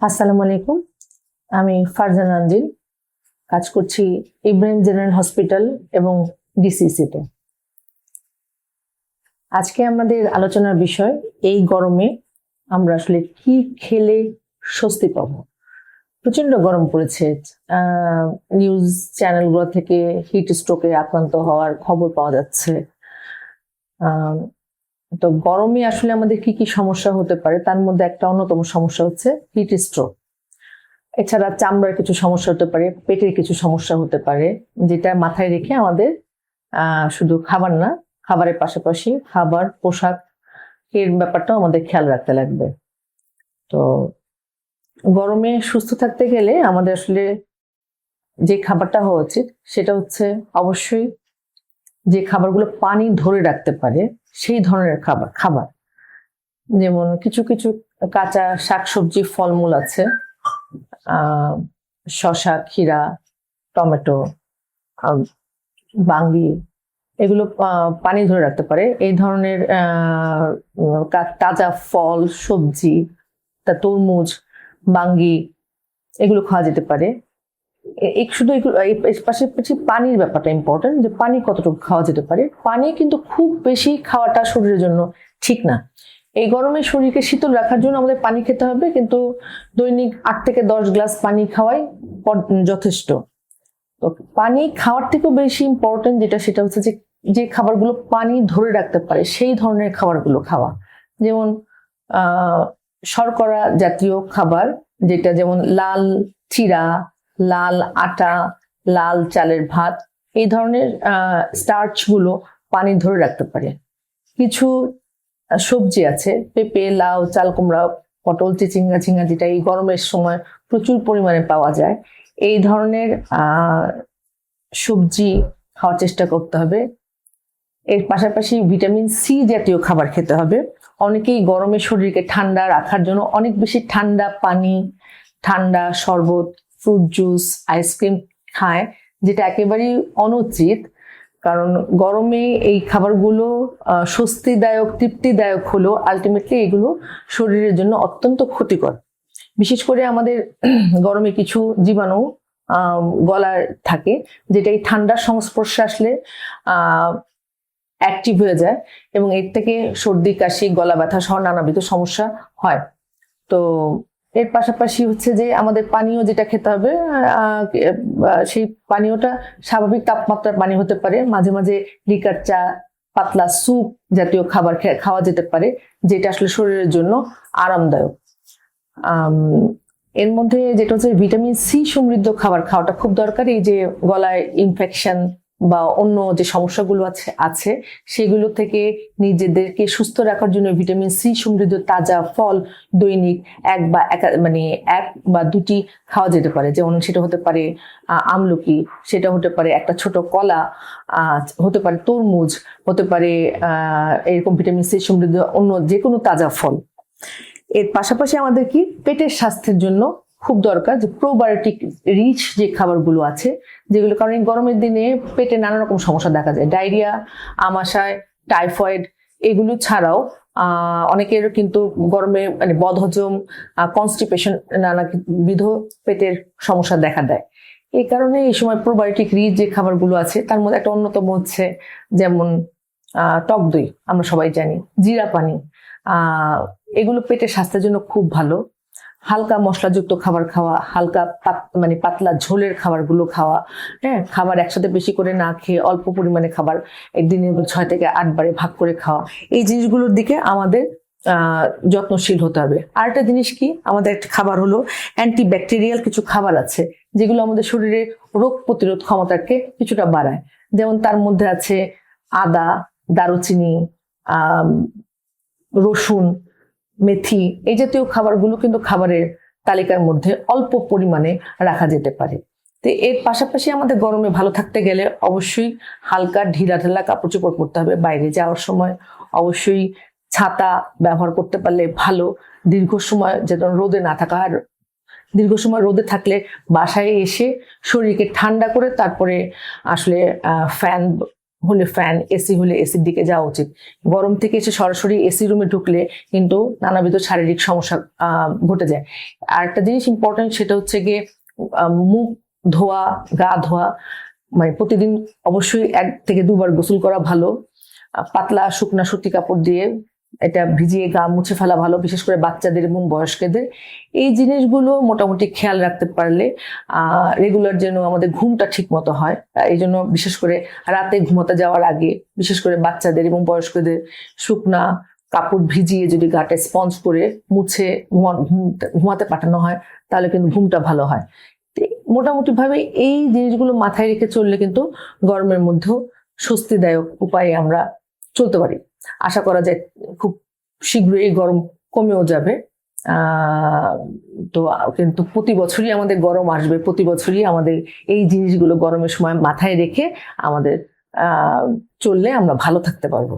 আসসালামু আলাইকুম। আমি ফারজানা আঞ্জিল, কাজ করছি ইব্রাহিম জেনারেল হসপিটাল এবং ডিসিসিতে। আজকে আমাদের আলোচনার বিষয়, এই গরমে আমরা আসলে কি খেলে স্বস্তি পাবো। প্রচন্ড গরম পড়েছে। নিউজ চ্যানেলগুলো থেকে হিট স্ট্রোকে আক্রান্ত হওয়ার খবর পাওয়া যাচ্ছে। তো গরমে আসলে আমাদের কি কি সমস্যা হতে পারে, তার মধ্যে একটা অন্যতম সমস্যা হচ্ছে হিট স্ট্রোক। এছাড়া চামড়ার কিছু সমস্যা হতে পারে, পেটের কিছু সমস্যা হতে পারে, যেটা মাথায় রেখে আমাদের শুধু খাবার না, খাবারের পাশাপাশি খাবার, পোশাক এর ব্যাপারটাও আমাদের খেয়াল রাখতে লাগবে। তো গরমে সুস্থ থাকতে গেলে আমাদের আসলে যে খাবারটা হওয়া উচিত সেটা হচ্ছে অবশ্যই যে খাবারগুলো পানি ধরে রাখতে পারে সেই ধরনের খাবার। যেমন কিছু কিছু কাঁচা শাকসবজি, ফলমূল আছে, শসা, ক্ষীরা, টমেটো, বাঙ্গি, এগুলো পানি ধরে রাখতে পারে। এই ধরনের তাজা ফল, সবজি, তরমুজ, বাঙ্গি, এগুলো খাওয়া যেতে পারে। শুধু পাশাপাশি পানির ব্যাপারটা ইম্পর্টেন্ট, যে পানি কতটুকু খাওয়া যেতে পারে। পানি কিন্তু খুব বেশি খাওয়াটা শরীরের জন্য ঠিক না। এই গরমে শরীরকে শীতল রাখার জন্য আমাদের পানি খেতে হবে, কিন্তু দৈনিক 8 থেকে 10 গ্লাস পানি খাওয়াই যথেষ্ট। তো পানি খাওয়ার থেকেও বেশি ইম্পর্টেন্ট সেটা হচ্ছে যে খাবারগুলো পানি ধরে রাখতে পারে সেই ধরনের খাবারগুলো খাওয়া। যেমন শর্করা জাতীয় খাবার, যেটা যেমন লাল চিরা, লাল আটা, লাল চালের ভাত, এই ধরনের স্টার্চ গুলো পানি ধরে রাখতে পারে। কিছু সবজি আছে, পেঁপে, লাউ, চাল কুমড়া, পটল, চিচিঙ্গা, ঝিঙ্গা, যেটা এই গরমের সময় প্রচুর পরিমাণে পাওয়া যায়। এই ধরনের সবজি খাওয়ার চেষ্টা করতে হবে। এর পাশাপাশি ভিটামিন সি জাতীয় খাবার খেতে হবে। অনেকেই গরমে শরীরকে ঠান্ডা রাখার জন্য অনেক বেশি ঠান্ডা পানি, ঠান্ডা শরবত, ফ্রুট জুস, আইসক্রিম খায়, যেটা একেবারেই অনুচিত। কারণ গরমে এই খাবারগুলো স্বস্তিদায়ক, তৃপ্তিদায়ক হলেও আলটিমেটলি এগুলো শরীরের জন্য অত্যন্ত ক্ষতিকর। বিশেষ করে আমাদের গরমে কিছু জীবাণু গলার থাকে, যেটা এই ঠান্ডার সংস্পর্শে আসলে অ্যাক্টিভ হয়ে যায় এবং এর থেকে সর্দি, কাশি, গলা ব্যথা সহ নানাবিধ সমস্যা হয়। তো এর পাশাপাশি হচ্ছে যে আমাদের পানীয় যেটা খেতে হবে, সেই পানীয়টা স্বাভাবিক তাপমাত্রার পানি হতে পারে। মাঝে মাঝে লিকার চা, পাতলা স্যুপ জাতীয় খাবার খাওয়া যেতে পারে, যেটা আসলে শরীরের জন্য আরামদায়ক। এর মধ্যে যেটা হচ্ছে ভিটামিন সি সমৃদ্ধ খাবার খাওয়াটা খুব দরকার। এই যে গলায় ইনফেকশন বা অন্য যে সমস্যাগুলো আছে সেগুলো থেকে নিজেদেরকে সুস্থ রাখার জন্য ভিটামিন সি সমৃদ্ধ তাজা ফল দৈনিক এক বা দুটি খাওয়া যেতে পারে। যেমন সেটা হতে পারে আমলকি, সেটা হতে পারে একটা ছোট কলা, হতে পারে তরমুজ, হতে পারে এরকম ভিটামিন সি সমৃদ্ধ অন্য যে কোনো তাজা ফল। এর পাশাপাশি আমাদের কি পেটের স্বাস্থ্যের জন্য খুব দরকার যে প্রোবায়োটিক রিচ যে খাবারগুলো আছে, যেগুলো কারণ এই গরমের দিনে পেটে নানা রকম সমস্যা দেখা যায়, ডায়রিয়া, আমাশয়, টাইফয়েড, এগুলো ছাড়াও অনেকের কিন্তু গরমে বদহজম, কনস্টিপেশন, নানাবিধ পেটের সমস্যা দেখা দেয়। এই কারণে এই সময় প্রোবায়োটিক রিচ যে খাবারগুলো আছে তার মধ্যে একটা অন্যতম হচ্ছে যেমন টক দই, আমরা সবাই জানি, জিরা পানি, এগুলো পেটের স্বাস্থ্যের জন্য খুব ভালো। হালকা মশলাযুক্ত খাবার খাওয়া, হালকা পাতলা ঝোলের খাবারগুলো খাওয়া, হ্যাঁ, খাবার একসাথে বেশি করে না খেয়ে অল্প পরিমাণে খাবার একদিনে 6 থেকে 8 বারে ভাগ করে খাওয়া, এই জিনিসগুলোর দিকে আমাদের যত্নশীল হতে হবে। আর একটা জিনিস কি, আমাদের একটা খাবার হলো অ্যান্টিব্যাকটেরিয়াল কিছু খাবার আছে যেগুলো আমাদের শরীরে রোগ প্রতিরোধ ক্ষমতাকে কিছুটা বাড়ায়। যেমন তার মধ্যে আছে আদা, দারুচিনি, রসুন, মেথি, এই জাতীয় খাবারগুলো কিন্তু খাবারের তালিকার মধ্যে অল্প পরিমাণে রাখা যেতে পারে। তো এর পাশাপাশি আমাদের গরমে ভালো থাকতে গেলে অবশ্যই হালকা ঢিলাঢালা কাপড় চোপড় পরতে হবে। বাইরে যাওয়ার সময় অবশ্যই ছাতা ব্যবহার করতে পারলে ভালো। দীর্ঘ সময় যেন রোদে না থাকা, আর দীর্ঘ সময় রোদে থাকলে বাসায় এসে শরীরকে ঠান্ডা করে তারপরে আসলে ফ্যান হলে ফ্যান, এসি হলে এসির দিকে যাওয়া উচিত। গরম থেকে এসে সরাসরি এসি রুমে ঢুকলে কিন্তু নানাবিধ শারীরিক সমস্যা ঘটে যায়। আর একটা জিনিস ইম্পর্টেন্ট, সেটা হচ্ছে গিয়ে মুখ ধোয়া, গা ধোয়া, মানে প্রতিদিন অবশ্যই 1 থেকে 2 বার গোসল করা ভালো। পাতলা শুকনা সুতি কাপড় দিয়ে এটা ভিজিয়ে গা মুছে ফেলা ভালো, বিশেষ করে বাচ্চাদের এবং বয়স্কদের। এই জিনিসগুলো মোটামুটি খেয়াল রাখতে পারলে রেগুলার যেন আমাদের ঘুমটা ঠিক মতো হয়। এই জন্য বিশেষ করে রাতে ঘুমাতে যাওয়ার আগে, বিশেষ করে বাচ্চাদের এবং বয়স্কদের শুকনা কাপড় ভিজিয়ে যদি গাটা স্পঞ্জ করে মুছে ঘুমাতে পাঠানো হয়, তাহলে কিন্তু ঘুমটা ভালো হয়। মোটামুটি ভাবে এই জিনিসগুলো মাথায় রেখে চললে কিন্তু গরমের মধ্যেও স্বস্তিদায়ক উপায়ে আমরা চলতে পারি। আশা করা যায় খুব শীঘ্রই গরম কমেও যাবে। তো কিন্তু প্রতি বছরই আমাদের গরম আসবে, প্রতি বছরই আমাদের এই জিনিসগুলো গরমের সময় মাথায় রেখে আমাদের চললে আমরা ভালো থাকতে পারবো।